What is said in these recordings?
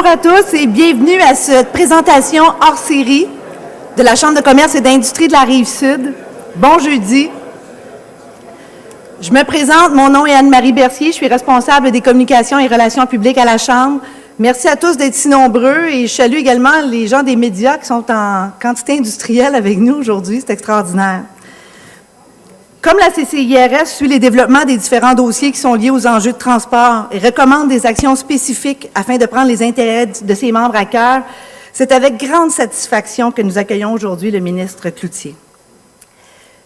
Bonjour à tous et bienvenue à cette présentation hors série de la Chambre de commerce et d'industrie de la Rive-Sud. Bon jeudi. Je me présente, mon nom est Anne-Marie Bercier, je suis responsable des communications et relations publiques à la Chambre. Merci à tous d'être si nombreux et je salue également les gens des médias qui sont en quantité industrielle avec nous aujourd'hui, c'est extraordinaire. Comme la CCIRS suit les développements des différents dossiers qui sont liés aux enjeux de transport et recommande des actions spécifiques afin de prendre les intérêts de ses membres à cœur, c'est avec grande satisfaction que nous accueillons aujourd'hui le ministre Cloutier.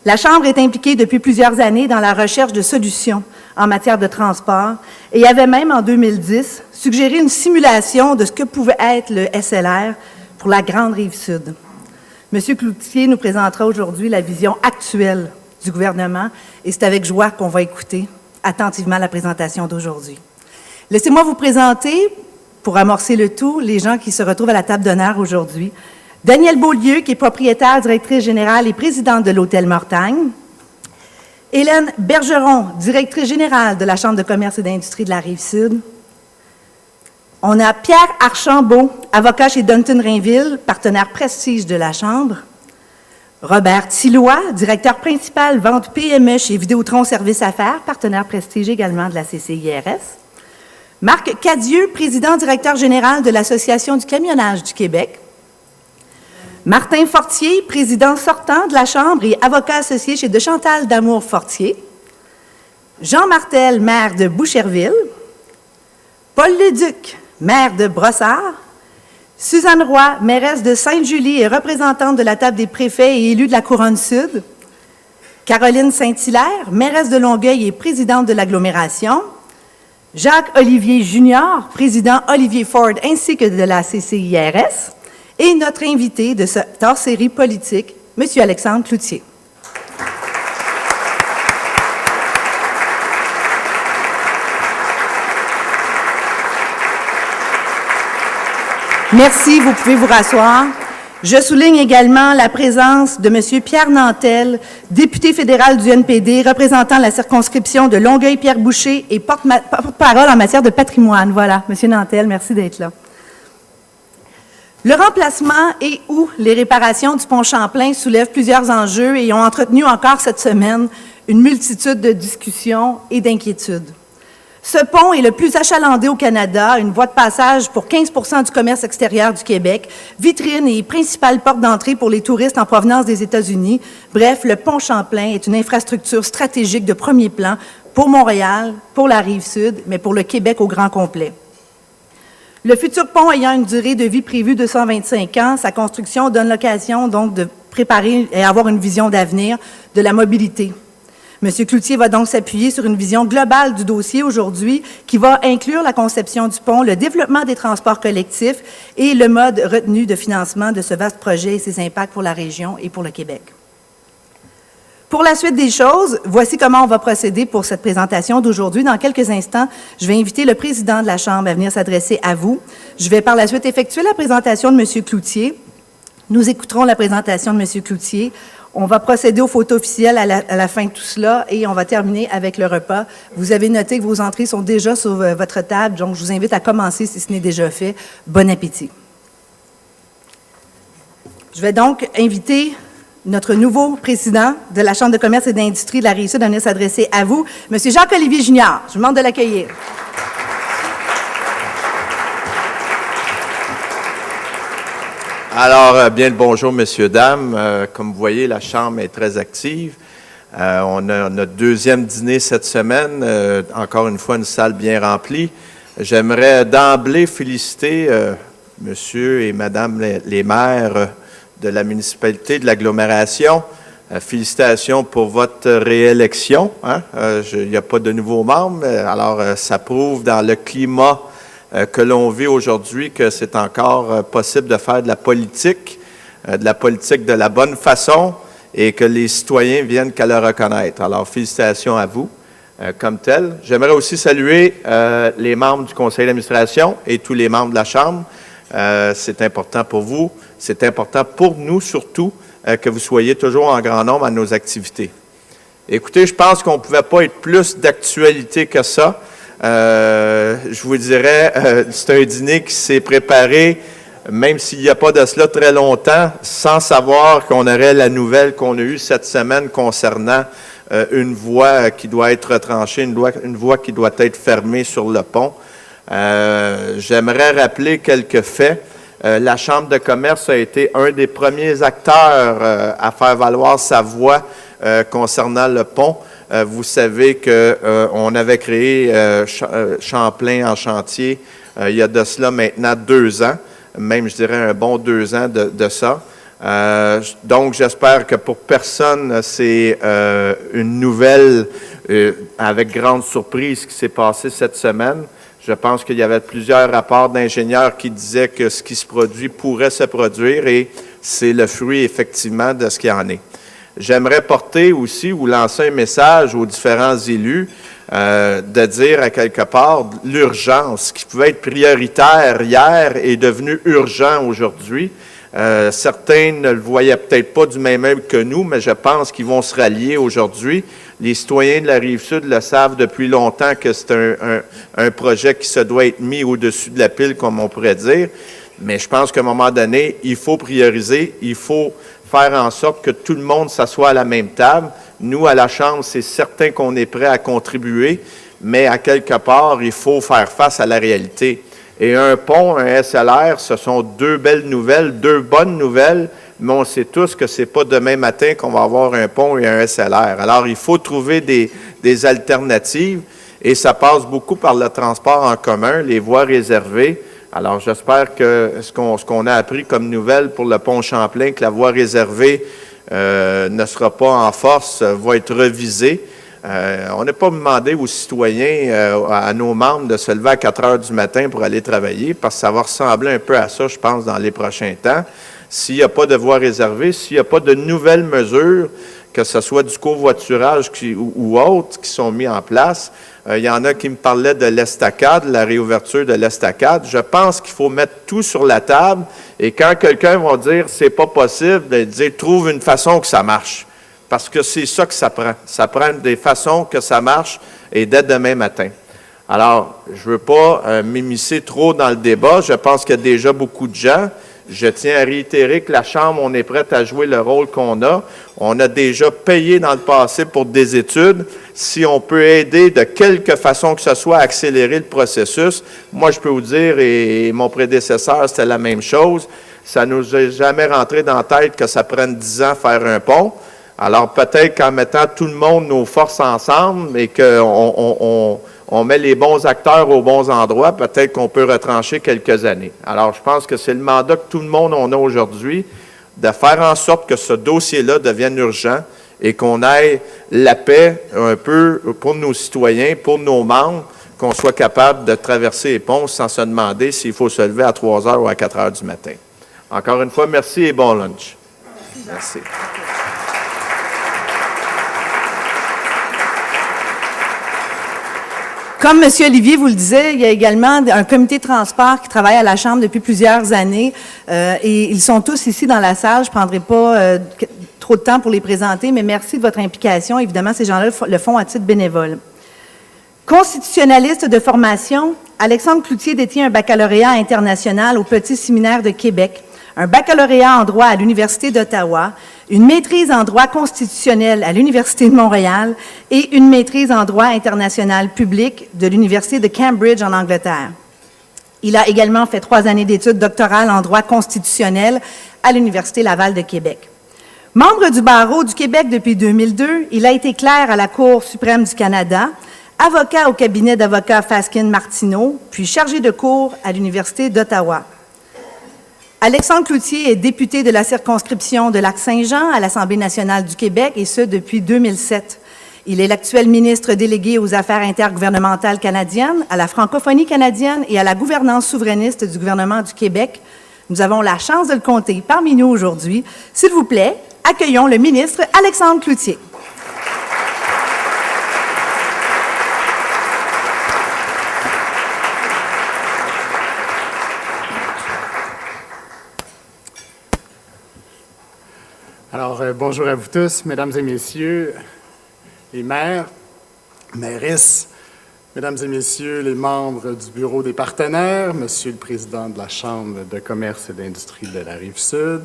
La Chambre est impliquée depuis plusieurs années dans la recherche de solutions en matière de transport et avait même, en 2010, suggéré une simulation de ce que pouvait être le SLR pour la Grande Rive-Sud. M. Cloutier nous présentera aujourd'hui la vision actuelle du gouvernement et c'est avec joie qu'on va écouter attentivement la présentation d'aujourd'hui. Laissez-moi vous présenter, pour amorcer le tout, les gens qui se retrouvent à la table d'honneur aujourd'hui. Danielle Beaulieu, qui est propriétaire, directrice générale et présidente de l'Hôtel Mortagne. Hélène Bergeron, directrice générale de la Chambre de commerce et d'industrie de la Rive-Sud. On a Pierre Archambault, avocat chez Dunton Rainville, partenaire prestige de la Chambre. Robert Tilloy, directeur principal vente PME chez Vidéotron Services Affaires, partenaire prestige également de la CCIRS. Marc Cadieux, président-directeur général de l'Association du camionnage du Québec. Martin Fortier, président sortant de la Chambre et avocat associé chez De Chantal d'Amour Fortier. Jean Martel, maire de Boucherville. Paul Leduc, maire de Brossard. Suzanne Roy, mairesse de Sainte-Julie et représentante de la table des préfets et élue de la Couronne-Sud. Caroline Saint-Hilaire, mairesse de Longueuil et présidente de l'agglomération. Jacques-Olivier Junior, président Olivier Ford ainsi que de la CCIRS. Et notre invité de cette hors-série politique, M. Alexandre Cloutier. Merci, vous pouvez vous rasseoir. Je souligne également la présence de M. Pierre Nantel, député fédéral du NPD, représentant la circonscription de Longueuil-Pierre-Boucher et porte-parole en matière de patrimoine. Voilà, M. Nantel, merci d'être là. Le remplacement et ou les réparations du pont Champlain soulèvent plusieurs enjeux et ont entretenu encore cette semaine une multitude de discussions et d'inquiétudes. Ce pont est le plus achalandé au Canada, une voie de passage pour 15 % du commerce extérieur du Québec, vitrine et principale porte d'entrée pour les touristes en provenance des États-Unis. Bref, le pont Champlain est une infrastructure stratégique de premier plan pour Montréal, pour la Rive-Sud, mais pour le Québec au grand complet. Le futur pont ayant une durée de vie prévue de 125 ans, sa construction donne l'occasion donc de préparer et avoir une vision d'avenir de la mobilité. M. Cloutier va donc s'appuyer sur une vision globale du dossier aujourd'hui qui va inclure la conception du pont, le développement des transports collectifs et le mode retenu de financement de ce vaste projet et ses impacts pour la région et pour le Québec. Pour la suite des choses, voici comment on va procéder pour cette présentation d'aujourd'hui. Dans quelques instants, je vais inviter le président de la Chambre à venir s'adresser à vous. Je vais par la suite effectuer la présentation de M. Cloutier. Nous écouterons la présentation de M. Cloutier. On va procéder aux photos officielles à la fin de tout cela et on va terminer avec le repas. Vous avez noté que vos entrées sont déjà sur votre table, donc je vous invite à commencer si ce n'est déjà fait. Bon appétit. Je vais donc inviter notre nouveau président de la Chambre de commerce et d'industrie de la Rive-Sud à venir s'adresser à vous, M. Jacques-Olivier Junior. Je vous demande de l'accueillir. Alors, bien le bonjour, messieurs, dames. Comme vous voyez, la Chambre est très active. On a notre deuxième dîner cette semaine. Encore une fois, une salle bien remplie. J'aimerais d'emblée féliciter monsieur et madame les maires de la municipalité de l'agglomération. Félicitations pour votre réélection. Il n'y a pas de nouveaux membres, alors ça prouve dans le climat que l'on vit aujourd'hui, que c'est encore possible de faire de la politique de la bonne façon et que les citoyens viennent qu'à le reconnaître. Alors, félicitations à vous comme tel. J'aimerais aussi saluer les membres du conseil d'administration et tous les membres de la Chambre. C'est important pour vous, c'est important pour nous surtout que vous soyez toujours en grand nombre à nos activités. Écoutez, je pense qu'on ne pouvait pas être plus d'actualité que ça. Je vous dirais, c'est un dîner qui s'est préparé, même s'il n'y a pas de cela très longtemps, sans savoir qu'on aurait la nouvelle qu'on a eue cette semaine concernant une voie qui doit être retranchée, une voie qui doit être fermée sur le pont. J'aimerais rappeler quelques faits. La Chambre de commerce a été un des premiers acteurs à faire valoir sa voix concernant le pont. Vous savez qu'on avait créé Champlain en chantier il y a de cela maintenant 2 ans, même je dirais un bon 2 ans de ça. Donc j'espère que pour personne c'est une nouvelle avec grande surprise qui s'est passé cette semaine. Je pense qu'il y avait plusieurs rapports d'ingénieurs qui disaient que ce qui se produit pourrait se produire et c'est le fruit effectivement de ce qu'il y en est. J'aimerais porter aussi ou lancer un message aux différents élus de dire à quelque part l'urgence qui pouvait être prioritaire hier est devenue urgent aujourd'hui. Certains ne le voyaient peut-être pas du même œil que nous, mais je pense qu'ils vont se rallier aujourd'hui. Les citoyens de la Rive-Sud le savent depuis longtemps que c'est un projet qui se doit être mis au-dessus de la pile, comme on pourrait dire. Mais je pense qu'à un moment donné, il faut prioriser, il faut faire en sorte que tout le monde s'assoie à la même table. Nous, à la Chambre, c'est certain qu'on est prêt à contribuer, mais à quelque part, il faut faire face à la réalité. Et un pont, un SLR, ce sont 2 belles nouvelles, 2 bonnes nouvelles, mais on sait tous que c'est pas demain matin qu'on va avoir un pont et un SLR. Alors, il faut trouver des alternatives et ça passe beaucoup par le transport en commun, les voies réservées. Alors, j'espère que ce qu'on a appris comme nouvelle pour le pont Champlain, que la voie réservée ne sera pas en force, va être revisée. On n'a pas demandé aux citoyens, à nos membres, de se lever à 4 heures du matin pour aller travailler, parce que ça va ressembler un peu à ça, je pense, dans les prochains temps. S'il n'y a pas de voie réservée, s'il n'y a pas de nouvelles mesures, que ce soit du covoiturage ou autres qui sont mis en place, il y en a qui me parlaient de l'estacade, la réouverture de l'estacade. Je pense qu'il faut mettre tout sur la table et quand quelqu'un va dire « c'est pas possible », de dire « trouve une façon que ça marche ». Parce que c'est ça que ça prend. Ça prend des façons que ça marche et dès demain matin. Alors, je ne veux pas m'immiscer trop dans le débat. Je pense qu'il y a déjà beaucoup de gens. Je tiens à réitérer que la Chambre, on est prête à jouer le rôle qu'on a. On a déjà payé dans le passé pour des études. Si on peut aider de quelque façon que ce soit à accélérer le processus, moi, je peux vous dire, et mon prédécesseur, c'était la même chose, ça ne nous est jamais rentré dans la tête que ça prenne 10 ans faire un pont. Alors, peut-être qu'en mettant tout le monde, nos forces ensemble et qu'on met les bons acteurs aux bons endroits, peut-être qu'on peut retrancher quelques années. Alors, je pense que c'est le mandat que tout le monde en a aujourd'hui, de faire en sorte que ce dossier-là devienne urgent et qu'on ait la paix un peu pour nos citoyens, pour nos membres, qu'on soit capable de traverser les ponts sans se demander s'il faut se lever à 3 heures ou à 4 heures du matin. Encore une fois, merci et bon lunch. Merci. Comme M. Olivier vous le disait, il y a également un comité de transport qui travaille à la Chambre depuis plusieurs années et ils sont tous ici dans la salle. Je ne prendrai pas trop de temps pour les présenter, mais merci de votre implication. Évidemment, ces gens-là le font à titre bénévole. Constitutionnaliste de formation, Alexandre Cloutier détient un baccalauréat international au Petit Séminaire de Québec, un baccalauréat en droit à l'Université d'Ottawa, une maîtrise en droit constitutionnel à l'Université de Montréal et une maîtrise en droit international public de l'Université de Cambridge en Angleterre. Il a également fait 3 années d'études doctorales en droit constitutionnel à l'Université Laval de Québec. Membre du barreau du Québec depuis 2002, il a été clerc à la Cour suprême du Canada, avocat au cabinet d'avocats Faskin-Martineau, puis chargé de cours à l'Université d'Ottawa. Alexandre Cloutier est député de la circonscription de Lac-Saint-Jean à l'Assemblée nationale du Québec, et ce, depuis 2007. Il est l'actuel ministre délégué aux Affaires intergouvernementales canadiennes, à la francophonie canadienne et à la gouvernance souverainiste du gouvernement du Québec. Nous avons la chance de le compter parmi nous aujourd'hui. S'il vous plaît, accueillons le ministre Alexandre Cloutier. Alors, bonjour à vous tous, mesdames et messieurs, les maires, mairesses, Mesdames et Messieurs les membres du Bureau des partenaires, Monsieur le Président de la Chambre de commerce et d'industrie de la Rive-Sud,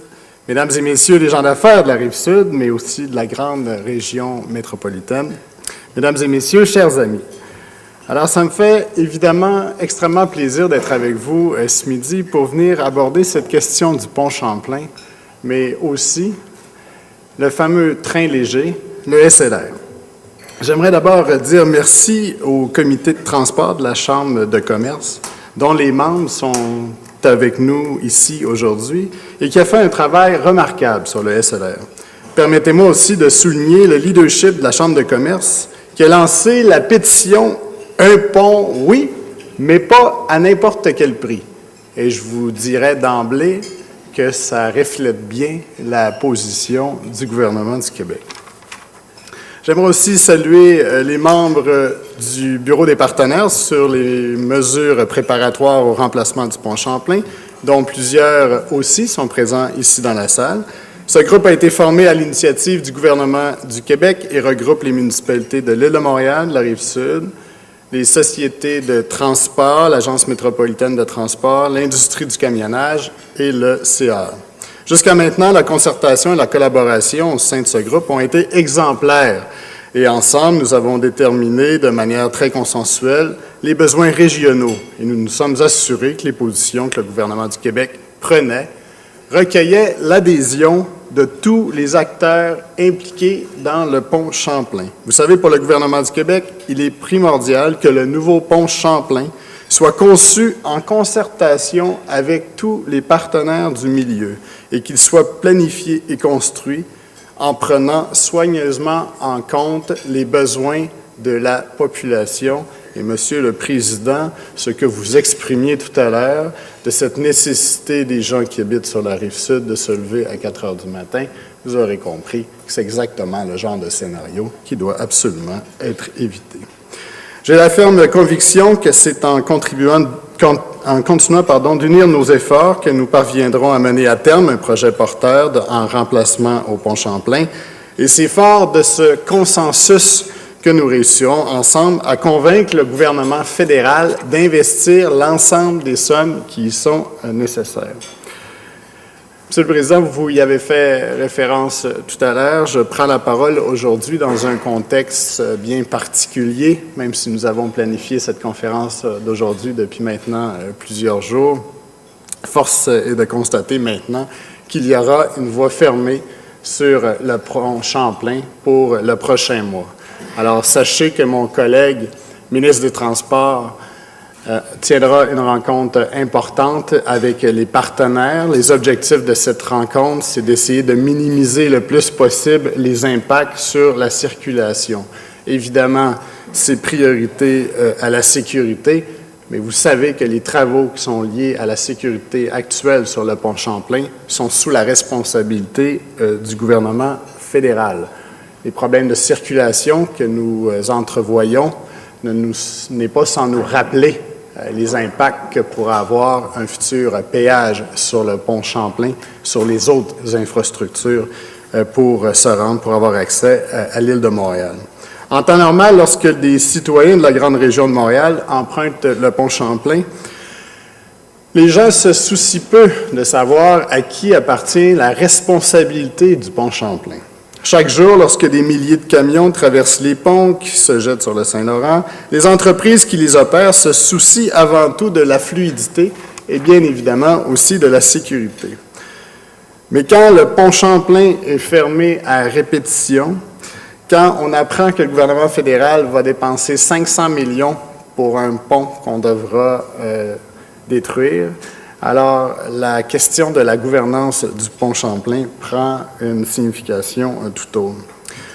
Mesdames et Messieurs les gens d'affaires de la Rive-Sud, mais aussi de la grande région métropolitaine, Mesdames et Messieurs, chers amis. Alors, ça me fait évidemment extrêmement plaisir d'être avec vous ce midi pour venir aborder cette question du pont Champlain, mais aussi le fameux train léger, le SLR. J'aimerais d'abord dire merci au comité de transport de la Chambre de commerce, dont les membres sont avec nous ici aujourd'hui et qui a fait un travail remarquable sur le SLR. Permettez-moi aussi de souligner le leadership de la Chambre de commerce qui a lancé la pétition « Un pont, oui, mais pas à n'importe quel prix ». Et je vous dirais d'emblée que ça reflète bien la position du gouvernement du Québec. J'aimerais aussi saluer les membres du Bureau des partenaires sur les mesures préparatoires au remplacement du pont Champlain, dont plusieurs aussi sont présents ici dans la salle. Ce groupe a été formé à l'initiative du gouvernement du Québec et regroupe les municipalités de l'Île de Montréal, de la Rive-Sud, les sociétés de transport, l'Agence métropolitaine de transport, l'industrie du camionnage et le CA. Jusqu'à maintenant, la concertation et la collaboration au sein de ce groupe ont été exemplaires et ensemble, nous avons déterminé de manière très consensuelle les besoins régionaux et nous nous sommes assurés que les positions que le gouvernement du Québec prenait recueillaient l'adhésion de tous les acteurs impliqués dans le pont Champlain. Vous savez, pour le gouvernement du Québec, il est primordial que le nouveau pont Champlain soit conçu en concertation avec tous les partenaires du milieu et qu'il soit planifié et construit en prenant soigneusement en compte les besoins de la population. Et, Monsieur le Président, ce que vous exprimiez tout à l'heure de cette nécessité des gens qui habitent sur la Rive-Sud de se lever à 4 heures du matin, vous aurez compris que c'est exactement le genre de scénario qui doit absolument être évité. J'ai la ferme conviction que c'est en continuant d'unir nos efforts que nous parviendrons à mener à terme un projet porteur en remplacement au pont Champlain. Et c'est fort de ce consensus que nous réussirons ensemble à convaincre le gouvernement fédéral d'investir l'ensemble des sommes qui y sont nécessaires. Monsieur le Président, vous y avez fait référence tout à l'heure. Je prends la parole aujourd'hui dans un contexte bien particulier, même si nous avons planifié cette conférence d'aujourd'hui depuis maintenant plusieurs jours. Force est de constater maintenant qu'il y aura une voie fermée sur le pont Champlain pour le prochain mois. Alors, sachez que mon collègue, ministre des Transports, tiendra une rencontre importante avec les partenaires. Les objectifs de cette rencontre, c'est d'essayer de minimiser le plus possible les impacts sur la circulation. Évidemment, c'est priorité à la sécurité, mais vous savez que les travaux qui sont liés à la sécurité actuelle sur le pont Champlain sont sous la responsabilité du gouvernement fédéral. Les problèmes de circulation que nous entrevoyons n'est pas sans nous rappeler les impacts que pourra avoir un futur péage sur le pont Champlain, sur les autres infrastructures pour se rendre, pour avoir accès à l'île de Montréal. En temps normal, lorsque des citoyens de la grande région de Montréal empruntent le pont Champlain, les gens se soucient peu de savoir à qui appartient la responsabilité du pont Champlain. Chaque jour, lorsque des milliers de camions traversent les ponts qui se jettent sur le Saint-Laurent, les entreprises qui les opèrent se soucient avant tout de la fluidité et bien évidemment aussi de la sécurité. Mais quand le pont Champlain est fermé à répétition, quand on apprend que le gouvernement fédéral va dépenser 500 millions pour un pont qu'on devra détruire, alors la question de la gouvernance du pont Champlain prend une signification tout autre.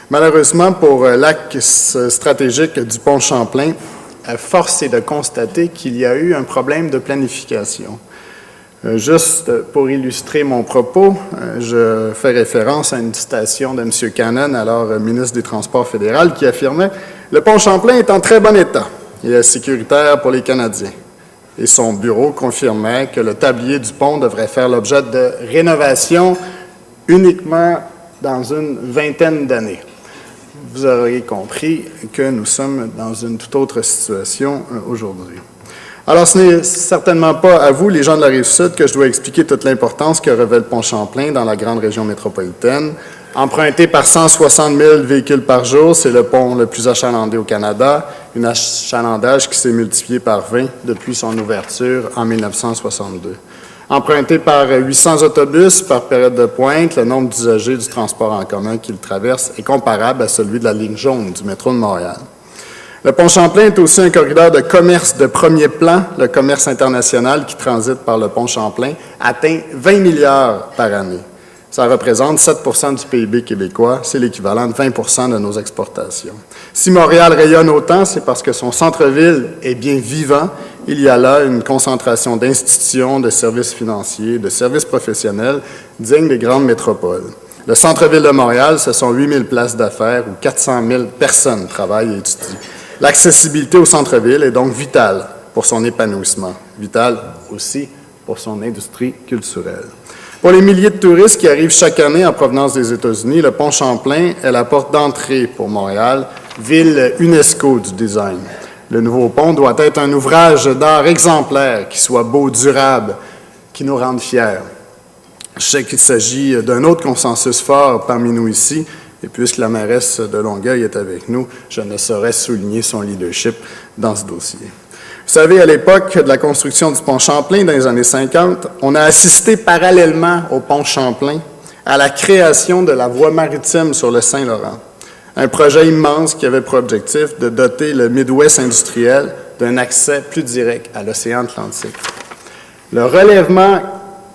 Malheureusement, pour l'axe stratégique du pont Champlain, force est de constater qu'il y a eu un problème de planification. Juste pour illustrer mon propos, je fais référence à une citation de M. Cannon, alors ministre des Transports fédéral, qui affirmait « Le pont Champlain est en très bon état et est sécuritaire pour les Canadiens ». Et son bureau confirmait que le tablier du pont devrait faire l'objet de rénovation uniquement dans une vingtaine d'années. vous aurez compris que nous sommes dans une toute autre situation aujourd'hui. Alors, ce n'est certainement pas à vous, les gens de la Rive-Sud, que je dois expliquer toute l'importance que revêt le pont Champlain dans la grande région métropolitaine. Emprunté par 160 000 véhicules par jour, c'est le pont le plus achalandé au Canada, un achalandage qui s'est multiplié par 20 depuis son ouverture en 1962. Emprunté par 800 autobus par période de pointe, le nombre d'usagers du transport en commun qui le traverse est comparable à celui de la ligne jaune du métro de Montréal. Le pont Champlain est aussi un corridor de commerce de premier plan. Le commerce international qui transite par le pont Champlain atteint 20 milliards par année. Ça représente 7 du PIB québécois, c'est l'équivalent de 20 de nos exportations. Si Montréal rayonne autant, c'est parce que son centre-ville est bien vivant. Il y a là une concentration d'institutions, de services financiers, de services professionnels dignes des grandes métropoles. Le centre-ville de Montréal, ce sont 8 000 places d'affaires où 400 000 personnes travaillent et étudient. L'accessibilité au centre-ville est donc vitale pour son épanouissement, vitale aussi pour son industrie culturelle. Pour les milliers de touristes qui arrivent chaque année en provenance des États-Unis, le pont Champlain est la porte d'entrée pour Montréal, ville UNESCO du design. Le nouveau pont doit être un ouvrage d'art exemplaire, qui soit beau, durable, qui nous rende fiers. Je sais qu'il s'agit d'un autre consensus fort parmi nous ici, et puisque la mairesse de Longueuil est avec nous, je ne saurais souligner son leadership dans ce dossier. Vous savez, à l'époque de la construction du pont Champlain dans les années 50, on a assisté parallèlement au pont Champlain à la création de la voie maritime sur le Saint-Laurent. Un projet immense qui avait pour objectif de doter le Midwest industriel d'un accès plus direct à l'océan Atlantique. Le relèvement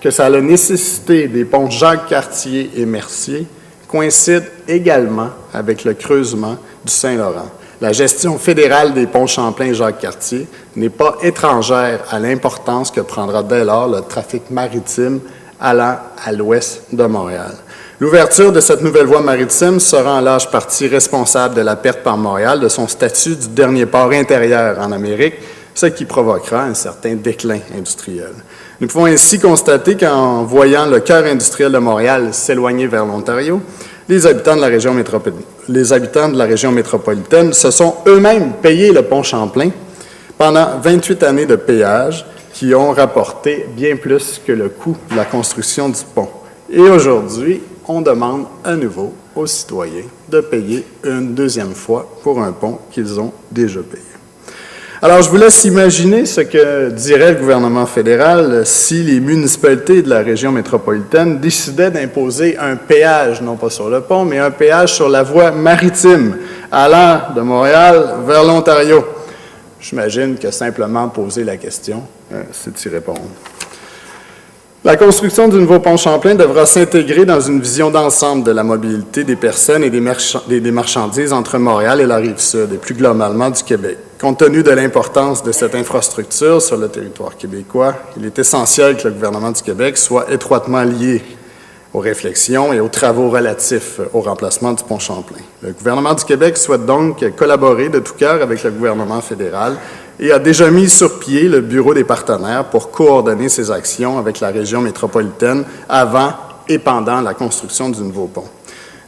que ça a nécessité des ponts Jacques-Cartier et Mercier coïncide également avec le creusement du Saint-Laurent. La gestion fédérale des ponts Champlain et Jacques-Cartier n'est pas étrangère à l'importance que prendra dès lors le trafic maritime allant à l'ouest de Montréal. L'ouverture de cette nouvelle voie maritime sera en large partie responsable de la perte par Montréal de son statut du dernier port intérieur en Amérique, ce qui provoquera un certain déclin industriel. Nous pouvons ainsi constater qu'en voyant le cœur industriel de Montréal s'éloigner vers l'Ontario, les habitants de la région métropolitaine se sont eux-mêmes payés le pont Champlain pendant 28 années de péage qui ont rapporté bien plus que le coût de la construction du pont. Et aujourd'hui, on demande à nouveau aux citoyens de payer une deuxième fois pour un pont qu'ils ont déjà payé. Alors, je vous laisse imaginer ce que dirait le gouvernement fédéral si les municipalités de la région métropolitaine décidaient d'imposer un péage, non pas sur le pont, mais un péage sur la voie maritime allant de Montréal vers l'Ontario. J'imagine que simplement poser la question, c'est y répondre. La construction du nouveau pont Champlain devra s'intégrer dans une vision d'ensemble de la mobilité des personnes et des marchandises entre Montréal et la Rive-Sud, et plus globalement du Québec. Compte tenu de l'importance de cette infrastructure sur le territoire québécois, il est essentiel que le gouvernement du Québec soit étroitement lié aux réflexions et aux travaux relatifs au remplacement du pont Champlain. Le gouvernement du Québec souhaite donc collaborer de tout cœur avec le gouvernement fédéral et a déjà mis sur pied le Bureau des partenaires pour coordonner ses actions avec la région métropolitaine avant et pendant la construction du nouveau pont.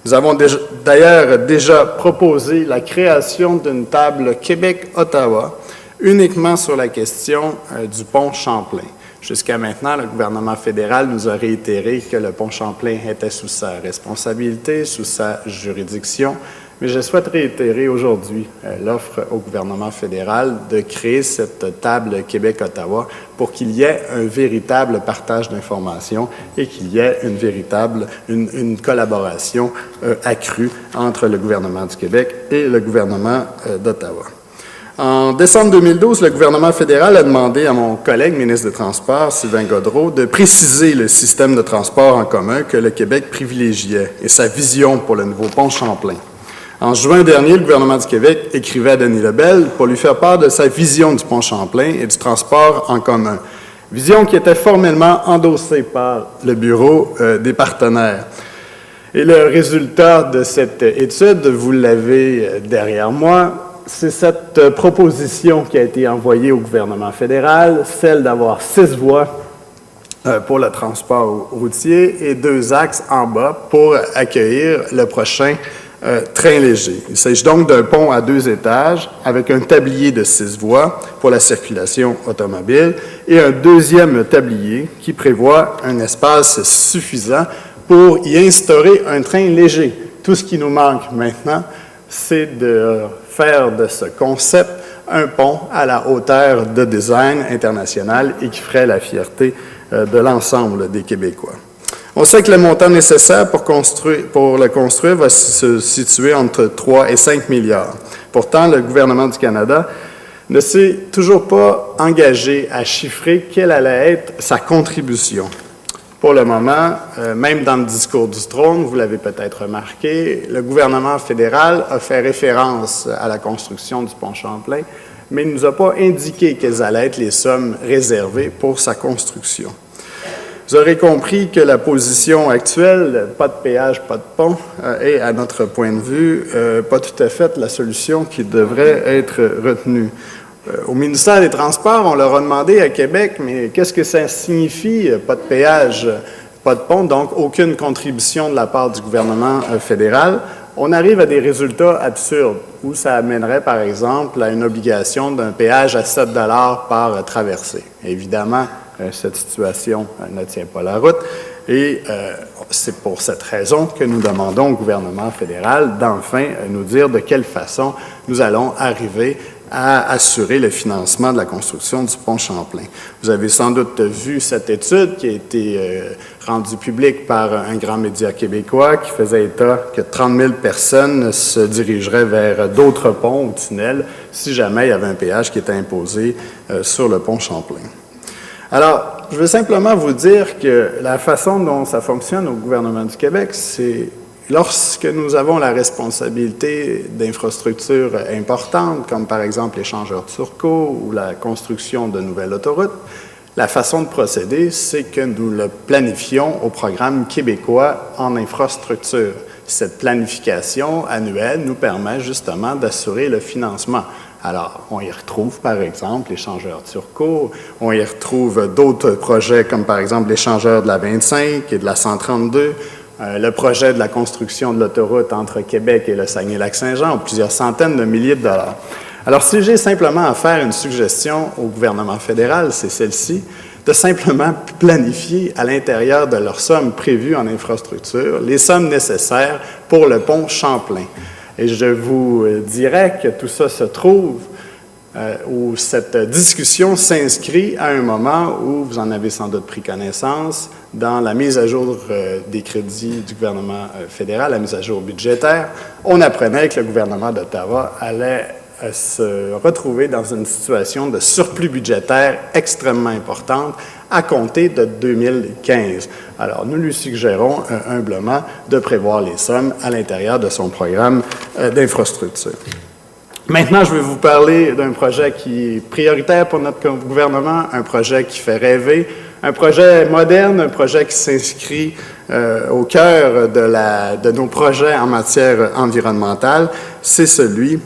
Nous avons d'ailleurs déjà proposé la création d'une table Québec-Ottawa uniquement sur la question du pont Champlain. Jusqu'à maintenant, le gouvernement fédéral nous a réitéré que le pont Champlain était sous sa responsabilité, sous sa juridiction, mais je souhaite réitérer aujourd'hui l'offre au gouvernement fédéral de créer cette table Québec-Ottawa pour qu'il y ait un véritable partage d'informations et qu'il y ait une collaboration accrue entre le gouvernement du Québec et le gouvernement d'Ottawa. En décembre 2012, le gouvernement fédéral a demandé à mon collègue ministre des Transports, Sylvain Gaudreault, de préciser le système de transport en commun que le Québec privilégiait et sa vision pour le nouveau pont Champlain. En juin dernier, le gouvernement du Québec écrivait à Denis Lebel pour lui faire part de sa vision du pont Champlain et du transport en commun. Vision qui était formellement endossée par le Bureau des partenaires. Et le résultat de cette étude, vous l'avez derrière moi, c'est cette proposition qui a été envoyée au gouvernement fédéral, celle d'avoir 6 voies pour le transport routier et 2 axes en bas pour accueillir le prochain train léger. Il s'agit donc d'un pont à 2 étages avec un tablier de 6 voies pour la circulation automobile et un deuxième tablier qui prévoit un espace suffisant pour y instaurer un train léger. Tout ce qui nous manque maintenant, c'est de faire de ce concept un pont à la hauteur de design international et qui ferait la fierté de l'ensemble des Québécois. On sait que le montant nécessaire pour le construire va se situer entre 3 et 5 milliards. Pourtant, le gouvernement du Canada ne s'est toujours pas engagé à chiffrer quelle allait être sa contribution. Pour le moment, même dans le discours du trône, vous l'avez peut-être remarqué, le gouvernement fédéral a fait référence à la construction du pont Champlain, mais il ne nous a pas indiqué quelles allaient être les sommes réservées pour sa construction. Vous aurez compris que la position actuelle, pas de péage, pas de pont, est, à notre point de vue, pas tout à fait la solution qui devrait être retenue. Au ministère des Transports, on leur a demandé à Québec, mais qu'est-ce que ça signifie, pas de péage, pas de pont, donc aucune contribution de la part du gouvernement fédéral? On arrive à des résultats absurdes, où ça amènerait, par exemple, à une obligation d'un péage à 7 $ par traversée. Évidemment, cette situation ne tient pas la route et c'est pour cette raison que nous demandons au gouvernement fédéral d'enfin nous dire de quelle façon nous allons arriver à assurer le financement de la construction du pont Champlain. Vous avez sans doute vu cette étude qui a été rendue publique par un grand média québécois qui faisait état que 30 000 personnes se dirigeraient vers d'autres ponts ou tunnels si jamais il y avait un péage qui était imposé sur le pont Champlain. Alors, je veux simplement vous dire que la façon dont ça fonctionne au gouvernement du Québec, c'est lorsque nous avons la responsabilité d'infrastructures importantes, comme par exemple l'échangeur Turcot ou la construction de nouvelles autoroutes, la façon de procéder, c'est que nous le planifions au programme québécois en infrastructure. Cette planification annuelle nous permet justement d'assurer le financement. Alors, on y retrouve, par exemple, l'échangeur Turcot, on y retrouve d'autres projets, comme par exemple l'échangeur de la 25 et de la 132, le projet de la construction de l'autoroute entre Québec et le Saguenay-Lac-Saint-Jean, plusieurs centaines de milliers de dollars. Alors, si j'ai simplement à faire une suggestion au gouvernement fédéral, c'est celle-ci, de simplement planifier à l'intérieur de leurs sommes prévues en infrastructure les sommes nécessaires pour le pont Champlain. Et je vous dirais que tout ça se trouve où cette discussion s'inscrit à un moment où vous en avez sans doute pris connaissance dans la mise à jour des crédits du gouvernement fédéral, la mise à jour budgétaire. On apprenait que le gouvernement d'Ottawa allait se retrouver dans une situation de surplus budgétaire extrêmement importante à compter de 2015. Alors, nous lui suggérons humblement de prévoir les sommes à l'intérieur de son programme d'infrastructure. Maintenant, je vais vous parler d'un projet qui est prioritaire pour notre gouvernement, un projet qui fait rêver, un projet moderne, un projet qui s'inscrit au cœur de nos projets en matière environnementale, c'est celui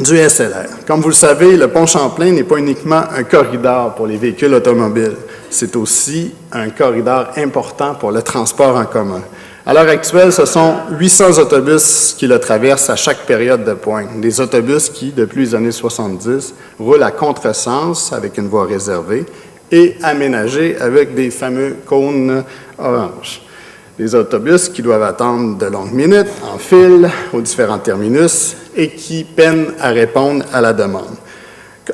du SLR. Comme vous le savez, le pont Champlain n'est pas uniquement un corridor pour les véhicules automobiles, c'est aussi un corridor important pour le transport en commun. À l'heure actuelle, ce sont 800 autobus qui le traversent à chaque période de pointe. Des autobus qui, depuis les années 70, roulent à contresens avec une voie réservée et aménagés avec des fameux cônes orange. Des autobus qui doivent attendre de longues minutes en file aux différents terminus et qui peinent à répondre à la demande.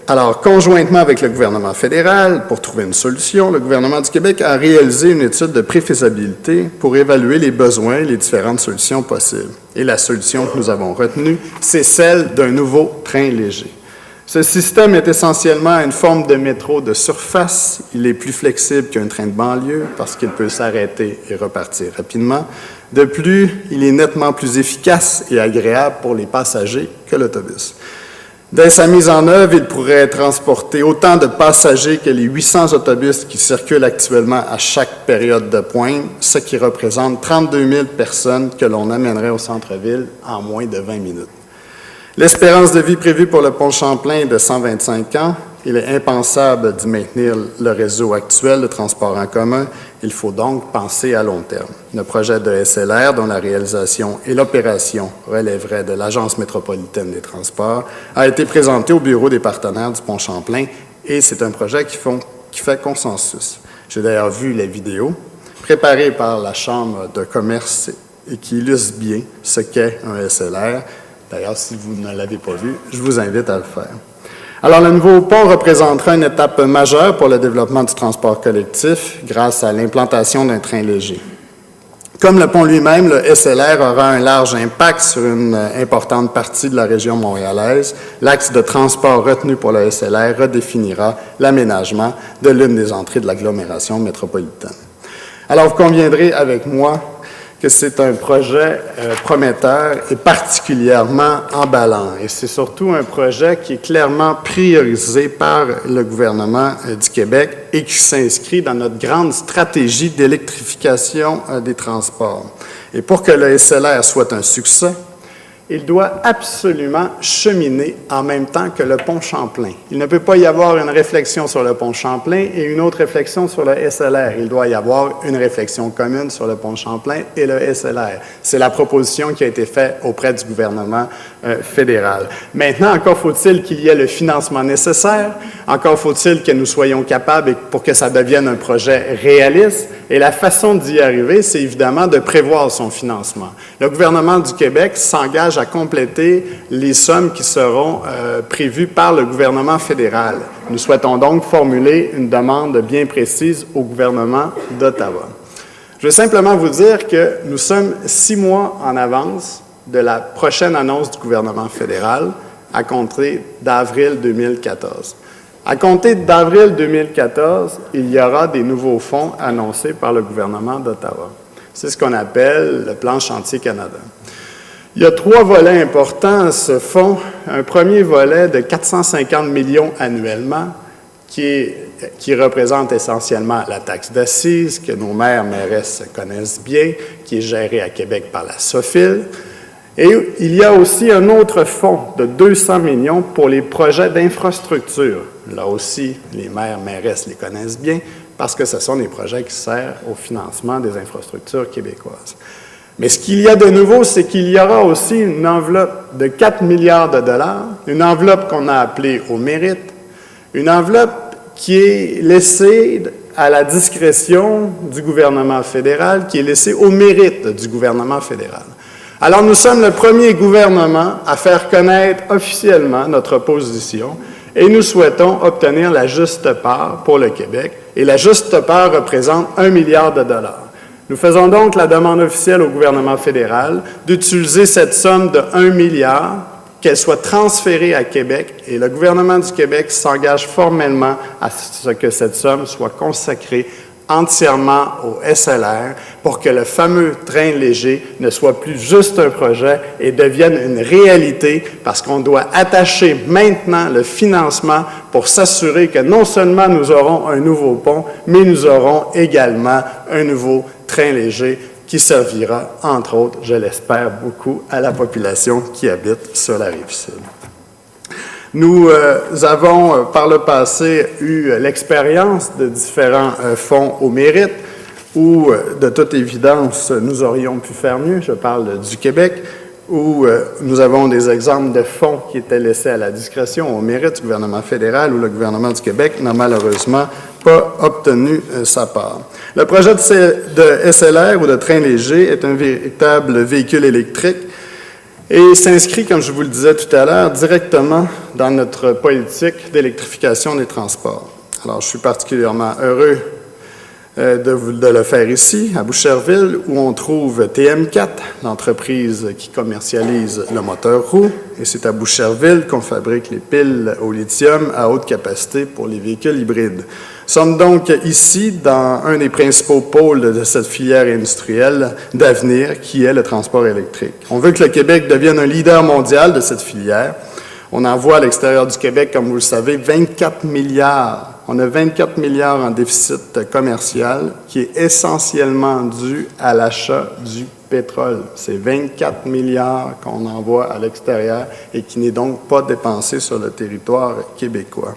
Alors, conjointement avec le gouvernement fédéral, pour trouver une solution, le gouvernement du Québec a réalisé une étude de préfaisabilité pour évaluer les besoins et les différentes solutions possibles. Et la solution que nous avons retenue, c'est celle d'un nouveau train léger. Ce système est essentiellement une forme de métro de surface. Il est plus flexible qu'un train de banlieue parce qu'il peut s'arrêter et repartir rapidement. De plus, il est nettement plus efficace et agréable pour les passagers que l'autobus. Dès sa mise en œuvre, il pourrait transporter autant de passagers que les 800 autobus qui circulent actuellement à chaque période de pointe, ce qui représente 32 000 personnes que l'on amènerait au centre-ville en moins de 20 minutes. L'espérance de vie prévue pour le pont Champlain est de 125 ans, Il est impensable d'y maintenir le réseau actuel de transport en commun. Il faut donc penser à long terme. Le projet de SLR, dont la réalisation et l'opération relèveraient de l'Agence métropolitaine des transports, a été présenté au bureau des partenaires du Pont Champlain et c'est un projet qui fait consensus. J'ai d'ailleurs vu les vidéos préparées par la Chambre de commerce et qui illustrent bien ce qu'est un SLR. D'ailleurs, si vous ne l'avez pas vu, je vous invite à le faire. Alors, le nouveau pont représentera une étape majeure pour le développement du transport collectif grâce à l'implantation d'un train léger. Comme le pont lui-même, le SLR aura un large impact sur une importante partie de la région montréalaise. L'axe de transport retenu pour le SLR redéfinira l'aménagement de l'une des entrées de l'agglomération métropolitaine. Alors, vous conviendrez avec moi que c'est un projet prometteur et particulièrement emballant. Et c'est surtout un projet qui est clairement priorisé par le gouvernement du Québec et qui s'inscrit dans notre grande stratégie d'électrification des transports. Et pour que le SLR soit un succès, il doit absolument cheminer en même temps que le pont Champlain. Il ne peut pas y avoir une réflexion sur le pont Champlain et une autre réflexion sur le SLR. Il doit y avoir une réflexion commune sur le pont Champlain et le SLR. C'est la proposition qui a été faite auprès du gouvernement fédéral. Maintenant, encore faut-il qu'il y ait le financement nécessaire, encore faut-il que nous soyons capables, pour que ça devienne un projet réaliste, et la façon d'y arriver, c'est évidemment de prévoir son financement. Le gouvernement du Québec s'engage à compléter les sommes qui seront prévues par le gouvernement fédéral. Nous souhaitons donc formuler une demande bien précise au gouvernement d'Ottawa. Je veux simplement vous dire que nous sommes 6 mois en avance de la prochaine annonce du gouvernement fédéral à compter d'avril 2014. À compter d'avril 2014, il y aura des nouveaux fonds annoncés par le gouvernement d'Ottawa. C'est ce qu'on appelle le Plan Chantier Canada. Il y a 3 volets importants à ce fonds. Un premier volet de 450 millions annuellement qui représente essentiellement la taxe d'assises que nos maires, mairesses connaissent bien, qui est gérée à Québec par la SOFIL. Et il y a aussi un autre fonds de 200 millions pour les projets d'infrastructure. Là aussi, les maires, mairesses les connaissent bien parce que ce sont des projets qui servent au financement des infrastructures québécoises. Mais ce qu'il y a de nouveau, c'est qu'il y aura aussi une enveloppe de 4 milliards de dollars, une enveloppe qu'on a appelée au mérite, une enveloppe qui est laissée à la discrétion du gouvernement fédéral, qui est laissée au mérite du gouvernement fédéral. Alors, nous sommes le premier gouvernement à faire connaître officiellement notre position et nous souhaitons obtenir la juste part pour le Québec. Et la juste part représente 1 milliard de dollars. Nous faisons donc la demande officielle au gouvernement fédéral d'utiliser cette somme de 1 milliard, qu'elle soit transférée à Québec, et le gouvernement du Québec s'engage formellement à ce que cette somme soit consacrée entièrement au SLR pour que le fameux train léger ne soit plus juste un projet et devienne une réalité parce qu'on doit attacher maintenant le financement pour s'assurer que non seulement nous aurons un nouveau pont, mais nous aurons également un nouveau train léger qui servira, entre autres, je l'espère, beaucoup à la population qui habite sur la Rive-Sud. Nous avons, par le passé, eu l'expérience de différents fonds au mérite où, de toute évidence, nous aurions pu faire mieux. Je parle du Québec, où nous avons des exemples de fonds qui étaient laissés à la discrétion au mérite du gouvernement fédéral, où le gouvernement du Québec n'a malheureusement pas obtenu sa part. Le projet de SLR ou de train léger est un véritable véhicule électrique et s'inscrit, comme je vous le disais tout à l'heure, directement dans notre politique d'électrification des transports. Alors, je suis particulièrement heureux de le faire ici, à Boucherville, où on trouve TM4, l'entreprise qui commercialise le moteur roue, et c'est à Boucherville qu'on fabrique les piles au lithium à haute capacité pour les véhicules hybrides. Nous sommes donc ici dans un des principaux pôles de cette filière industrielle d'avenir qui est le transport électrique. On veut que le Québec devienne un leader mondial de cette filière. On envoie à l'extérieur du Québec, comme vous le savez, 24 milliards. On a 24 milliards en déficit commercial qui est essentiellement dû à l'achat du pétrole. C'est 24 milliards qu'on envoie à l'extérieur et qui n'est donc pas dépensé sur le territoire québécois.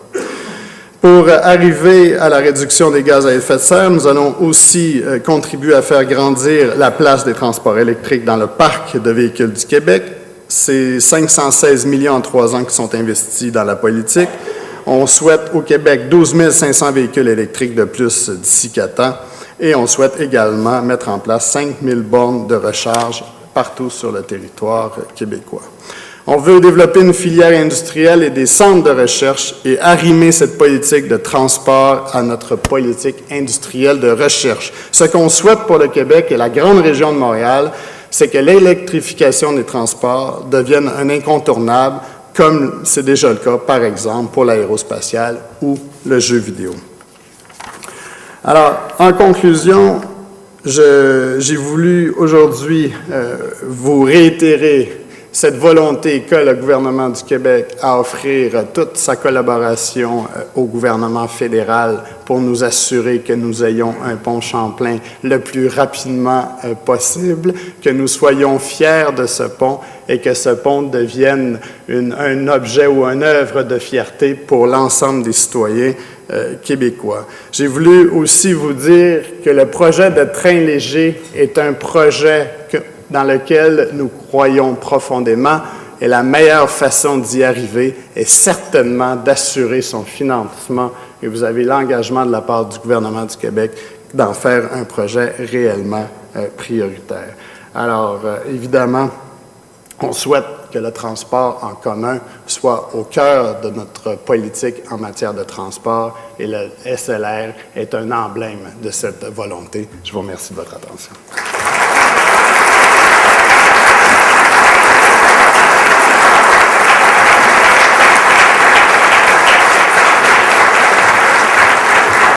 Pour arriver à la réduction des gaz à effet de serre, nous allons aussi contribuer à faire grandir la place des transports électriques dans le parc de véhicules du Québec. C'est 516 millions en 3 ans qui sont investis dans la politique. On souhaite au Québec 12 500 véhicules électriques de plus d'ici 4 ans. Et on souhaite également mettre en place 5 000 bornes de recharge partout sur le territoire québécois. On veut développer une filière industrielle et des centres de recherche et arrimer cette politique de transport à notre politique industrielle de recherche. Ce qu'on souhaite pour le Québec et la grande région de Montréal, c'est que l'électrification des transports devienne un incontournable, comme c'est déjà le cas, par exemple, pour l'aérospatiale ou le jeu vidéo. Alors, en conclusion, j'ai voulu aujourd'hui vous réitérer cette volonté que le gouvernement du Québec a offrir toute sa collaboration au gouvernement fédéral pour nous assurer que nous ayons un pont Champlain le plus rapidement possible, que nous soyons fiers de ce pont et que ce pont devienne un objet ou une œuvre de fierté pour l'ensemble des citoyens québécois. J'ai voulu aussi vous dire que le projet de train léger est un projet dans lequel nous croyons profondément et la meilleure façon d'y arriver est certainement d'assurer son financement et vous avez l'engagement de la part du gouvernement du Québec d'en faire un projet réellement prioritaire. Alors, évidemment, on souhaite que le transport en commun soit au cœur de notre politique en matière de transport et le SLR est un emblème de cette volonté. Je vous remercie de votre attention.